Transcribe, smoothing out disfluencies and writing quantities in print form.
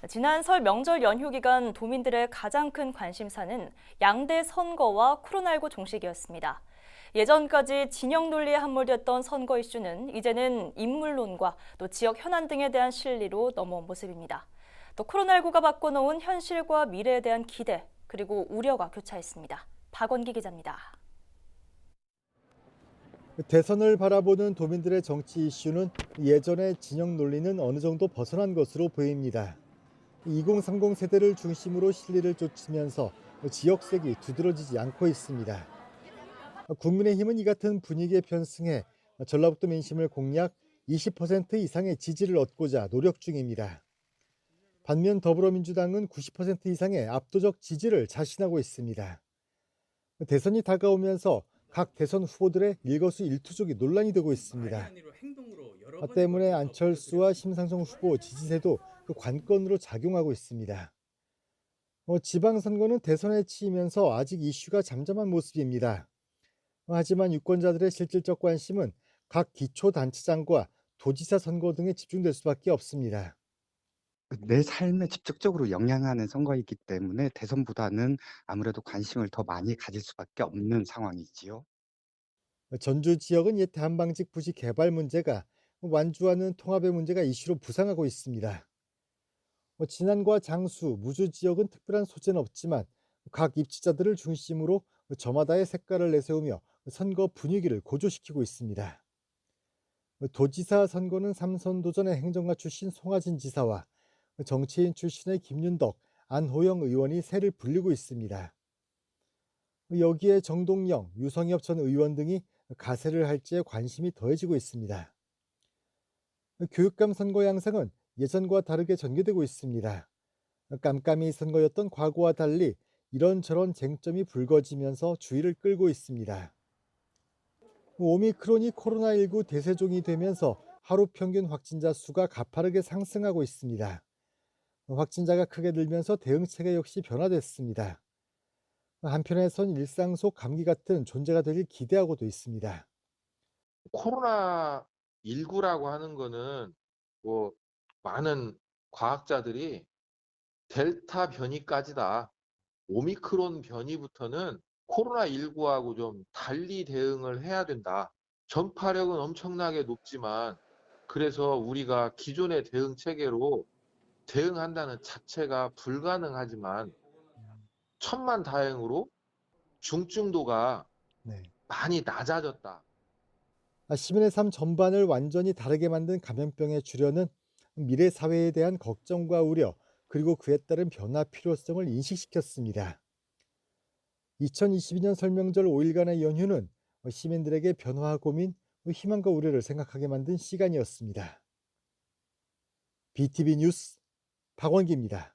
지난 설 명절 연휴 기간 도민들의 가장 큰 관심사는 양대 선거와 코로나19 종식이었습니다. 예전까지 진영 논리에 함몰됐던 선거 이슈는 이제는 인물론과 또 지역 현안 등에 대한 실리로 넘어온 모습입니다. 또 코로나19가 바꿔놓은 현실과 미래에 대한 기대, 그리고 우려가 교차했습니다. 박원기 기자입니다. 대선을 바라보는 도민들의 정치 이슈는 예전의 진영 논리는 어느 정도 벗어난 것으로 보입니다. 2030 세대를 중심으로 실리를 쫓으면서 지역색이 두드러지지 않고 있습니다. 국민의힘은 이 같은 분위기에 편승해 전라북도 민심을 공략 20% 이상의 지지를 얻고자 노력 중입니다. 반면 더불어민주당은 90% 이상의 압도적 지지를 자신하고 있습니다. 대선이 다가오면서 각 대선 후보들의 일거수일투족이 논란이 되고 있습니다. 때문에 안철수와 심상정 후보 지지세도 그 관건으로 작용하고 있습니다. 지방선거는 대선에 치이면서 아직 이슈가 잠잠한 모습입니다. 하지만 유권자들의 실질적 관심은 각 기초단체장과 도지사 선거 등에 집중될 수밖에 없습니다. 내 삶에 직접적으로 영향하는 선거이기 때문에 대선보다는 아무래도 관심을 더 많이 가질 수밖에 없는 상황이지요. 전주 지역은 옛 한방직 부지 개발 문제가 완주하는 통합의 문제가 이슈로 부상하고 있습니다. 진안과 장수, 무주 지역은 특별한 소재는 없지만 각 입지자들을 중심으로 저마다의 색깔을 내세우며 선거 분위기를 고조시키고 있습니다. 도지사 선거는 삼선 도전의 행정가 출신 송하진 지사와 정치인 출신의 김윤덕, 안호영 의원이 세를 불리고 있습니다. 여기에 정동영, 유성엽 전 의원 등이 가세를 할지에 관심이 더해지고 있습니다. 교육감 선거 양상은 예전과 다르게 전개되고 있습니다. 깜깜이 선거였던 과거와 달리 이런저런 쟁점이 불거지면서 주의를 끌고 있습니다. 오미크론이 코로나19 대세종이 되면서 하루 평균 확진자 수가 가파르게 상승하고 있습니다. 확진자가 크게 늘면서 대응 체계 역시 변화됐습니다. 한편에선 일상 속 감기 같은 존재가 되길 기대하고도 있습니다. 코로나19라고 하는 거는 뭐 많은 과학자들이 델타 변이까지다. 오미크론 변이부터는 코로나19하고 좀 달리 대응을 해야 된다. 전파력은 엄청나게 높지만 그래서 우리가 기존의 대응 체계로 대응한다는 자체가 불가능하지만 천만다행으로 중증도가 네. 많이 낮아졌다. 시민의 삶 전반을 완전히 다르게 만든 감염병의 출현은 미래 사회에 대한 걱정과 우려, 그리고 그에 따른 변화 필요성을 인식시켰습니다. 2022년 설명절 5일간의 연휴는 시민들에게 변화 고민, 희망과 우려를 생각하게 만든 시간이었습니다. BTV 뉴스 박원기입니다.